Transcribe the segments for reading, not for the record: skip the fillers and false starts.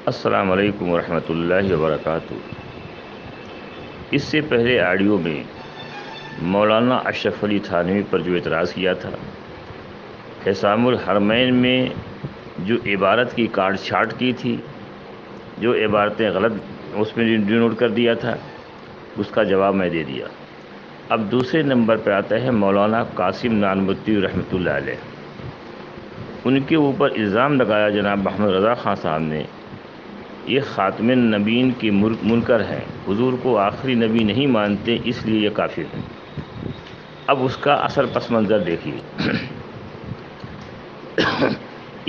السلام علیکم ورحمۃ اللہ وبرکاتہ۔ اس سے پہلے آڈیو میں مولانا اشرف علی تھانوی پر جو اعتراض کیا تھا، حسام الحرمین میں جو عبارت کی کاٹ چھانٹ کی تھی، جو عبارتیں غلط اس میں ڈینوٹ کر دیا تھا، اس کا جواب میں دے دیا۔ اب دوسرے نمبر پہ آتا ہے مولانا قاسم نانوتوی رحمۃ اللہ علیہ۔ ان کے اوپر الزام لگایا جناب محمد رضا خان صاحب نے، یہ خاتم النبیین کے منکر ہیں، حضور کو آخری نبی نہیں مانتے، اس لیے یہ کافر ہیں۔ اب اس کا اصل پس منظر دیکھیے۔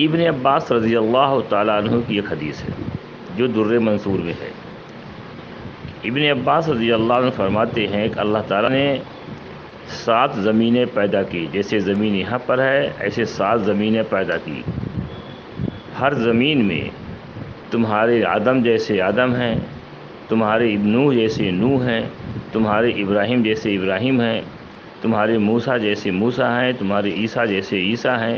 ابن عباس رضی اللہ تعالیٰ عنہ کی ایک حدیث ہے جو در منصور میں ہے۔ ابن عباس رضی اللہ عنہ فرماتے ہیں کہ اللہ تعالیٰ نے 7 زمینیں پیدا کی، جیسے زمین یہاں پر ہے ایسے 7 زمینیں پیدا کی۔ ہر زمین میں تمہارے آدم جیسے آدم ہیں، تمہارے نوح جیسے نوح ہیں، تمہارے ابراہیم جیسے ابراہیم ہیں، تمہارے موسیٰ جیسے موسیٰ ہیں، تمہارے عیسیٰ جیسے عیسیٰ ہیں،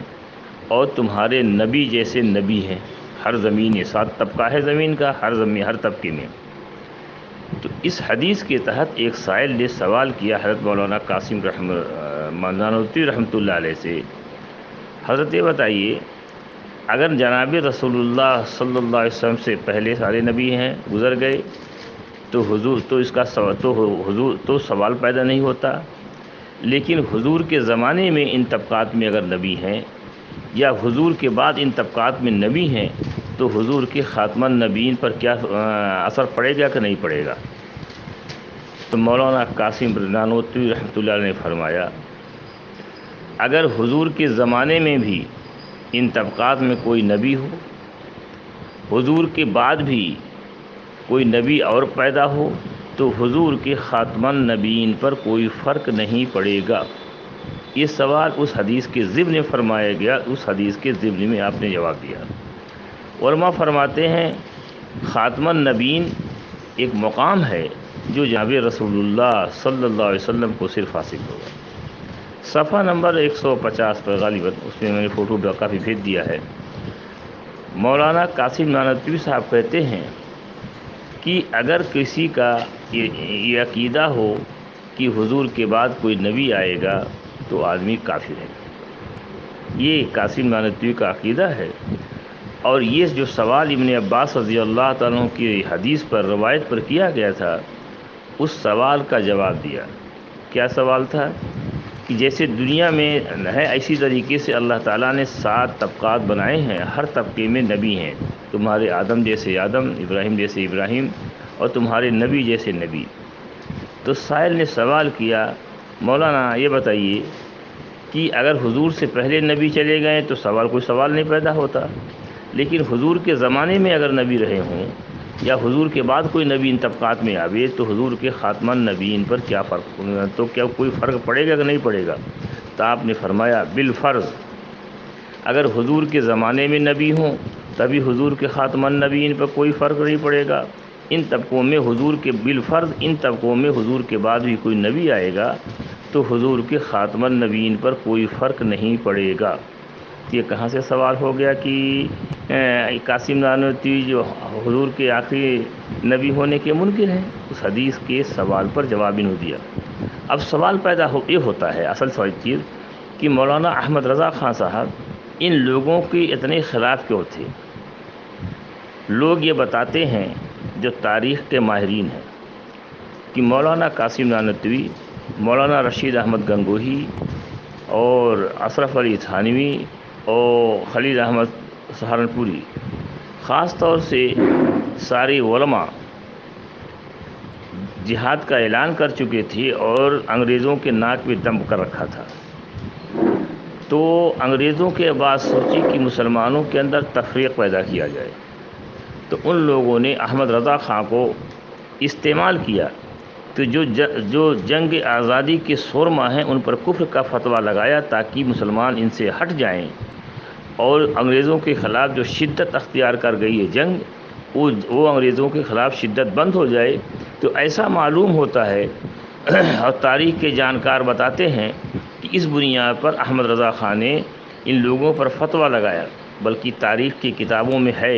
اور تمہارے نبی جیسے نبی ہیں۔ ہر زمین، یہ 7 طبقہ ہے زمین کا، ہر طبقے میں۔ تو اس حدیث کے تحت ایک سائل نے سوال کیا حضرت مولانا قاسم نانوتوی رحمۃ اللہ علیہ سے، حضرت یہ بتائیے، اگر جناب رسول اللہ صلی اللہ علیہ وسلم سے پہلے سارے نبی ہیں، گزر گئے، تو حضور تو سوال پیدا نہیں ہوتا، لیکن حضور کے زمانے میں ان طبقات میں اگر نبی ہیں یا حضور کے بعد ان طبقات میں نبی ہیں، تو حضور کے خاتم النبیین پر کیا اثر پڑے گا کہ نہیں پڑے گا؟ تو مولانا قاسم نانوتوی رحمۃ اللہ علیہ نے فرمایا، اگر حضور کے زمانے میں بھی ان طبقات میں کوئی نبی ہو، حضور کے بعد بھی کوئی نبی اور پیدا ہو، تو حضور کے خاتم النبیین پر کوئی فرق نہیں پڑے گا۔ یہ سوال اس حدیث کے ضمن میں فرمایا گیا، اس حدیث کے ضمن میں آپ نے جواب دیا۔ علماء فرماتے ہیں خاتم النبیین ایک مقام ہے جو جناب رسول اللہ صلی اللہ علیہ وسلم کو صرف حاصل ہوگا۔ صفحہ نمبر 150 پر غالباً اس میں نے فوٹو کافی بھیج دیا ہے۔ مولانا قاسم نانوتوی صاحب کہتے ہیں کہ اگر کسی کا یہ عقیدہ ہو کہ حضور کے بعد کوئی نبی آئے گا تو آدمی کافر ہے۔ یہ قاسم نانوتوی کا عقیدہ ہے، اور یہ جو سوال ابن عباس رضی اللہ تعالیٰ عنہ کی حدیث پر روایت پر کیا گیا تھا، اس سوال کا جواب دیا۔ کیا سوال تھا؟ کہ جیسے دنیا میں ہے اسی طریقے سے اللہ تعالیٰ نے 7 طبقات بنائے ہیں، ہر طبقے میں نبی ہیں، تمہارے آدم جیسے آدم، ابراہیم جیسے ابراہیم، اور تمہارے نبی جیسے نبی۔ تو سائل نے سوال کیا، مولانا یہ بتائیے کہ اگر حضور سے پہلے نبی چلے گئے تو کوئی سوال نہیں پیدا ہوتا، لیکن حضور کے زمانے میں اگر نبی رہے ہوں یا حضور کے بعد کوئی نبی ان طبقات میں آوے، تو حضور کے خاتم النبیین پر کیا کوئی فرق پڑے گا کہ نہیں پڑے گا؟ تو آپ نے فرمایا بالفرض، اگر حضور کے زمانے میں نبی ہوں تبھی حضور کے خاتم النبیین پر کوئی فرق نہیں پڑے گا۔ ان طبقوں میں حضور کے بالفرض، ان طبقوں میں حضور کے بعد بھی کوئی نبی آئے گا تو حضور کے خاتم النبیین پر کوئی فرق نہیں پڑے گا۔ یہ کہاں سے سوال ہو گیا کہ قاسم نانوتوی جو حضور کے آخری نبی ہونے کے منکر ہیں؟ اس حدیث کے سوال پر جواب انہوں دیا۔ اب سوال پیدا یہ ہوتا ہے، اصل چیز کہ مولانا احمد رضا خان صاحب ان لوگوں کے اتنے خلاف کیوں تھے؟ لوگ یہ بتاتے ہیں جو تاریخ کے ماہرین ہیں کہ مولانا قاسم نانوتوی، مولانا رشید احمد گنگوہی اور اشرف علی تھانوی اور خلیل احمد سہارنپوری، خاص طور سے سارے علماء جہاد کا اعلان کر چکے تھے اور انگریزوں کے ناک پہ دم کر رکھا تھا۔ تو انگریزوں کے بعد سوچی کہ مسلمانوں کے اندر تفریق پیدا کیا جائے، تو ان لوگوں نے احمد رضا خان کو استعمال کیا، تو جو جنگ آزادی کے سرما ہیں ان پر کفر کا فتویٰ لگایا تاکہ مسلمان ان سے ہٹ جائیں، اور انگریزوں کے خلاف جو شدت اختیار کر گئی ہے جنگ، وہ انگریزوں کے خلاف شدت بند ہو جائے۔ تو ایسا معلوم ہوتا ہے اور تاریخ کے جانکار بتاتے ہیں کہ اس بنیاد پر احمد رضا خان نے ان لوگوں پر فتویٰ لگایا، بلکہ تاریخ کی کتابوں میں ہے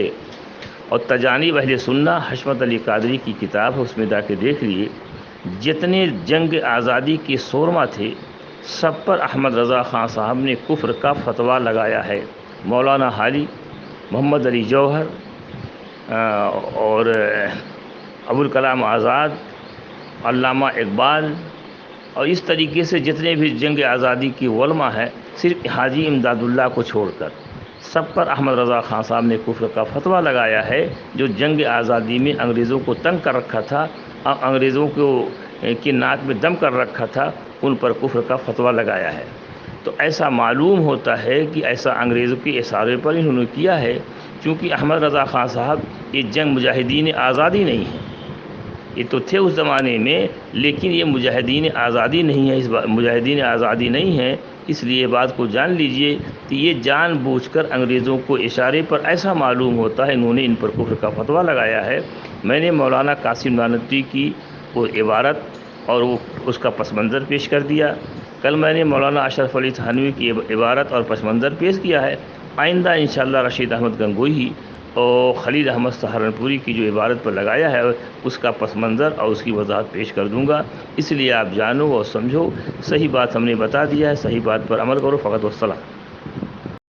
اور تجانب اہل سنہ حشمت علی قادری کی کتاب ہے، اس میں جا کے دیکھ لیے، جتنے جنگ آزادی کے سورما تھے سب پر احمد رضا خان صاحب نے کفر کا فتویٰ لگایا ہے۔ مولانا حالی، محمد علی جوہر اور ابوالکلام آزاد، علامہ اقبال، اور اس طریقے سے جتنے بھی جنگ آزادی کی علماء ہیں، صرف حاجی امداد اللہ کو چھوڑ کر سب پر احمد رضا خان صاحب نے کفر کا فتویٰ لگایا ہے۔ جو جنگ آزادی میں انگریزوں کو تنگ کر رکھا تھا، انگریزوں کو کی ناک میں دم کر رکھا تھا، ان پر کفر کا فتویٰ لگایا ہے۔ تو ایسا معلوم ہوتا ہے کہ ایسا انگریزوں کے اشارے پر انہوں نے کیا ہے، کیونکہ احمد رضا خان صاحب یہ جنگ مجاہدین آزادی نہیں ہے، یہ تو تھے اس زمانے میں، لیکن یہ مجاہدین آزادی نہیں ہے، مجاہدین آزادی نہیں ہے۔ اس لیے بات کو جان لیجئے کہ یہ جان بوجھ کر انگریزوں کو اشارے پر ایسا معلوم ہوتا ہے انہوں نے ان پر کفر کا فتویٰ لگایا ہے۔ میں نے مولانا قاسم نانوتوی کی وہ عبارت اور اس کا پس منظر پیش کر دیا، کل میں نے مولانا اشرف علی تھانوی کی عبارت اور پس منظر پیش کیا ہے۔ آئندہ انشاءاللہ رشید احمد گنگوہی اور خلیل احمد سہارنپوری کی جو عبارت پر لگایا ہے اس کا پس منظر اور اس کی وضاحت پیش کر دوں گا۔ اس لیے آپ جانو اور سمجھو، صحیح بات ہم نے بتا دیا ہے، صحیح بات پر عمل کرو، فقط والسلام۔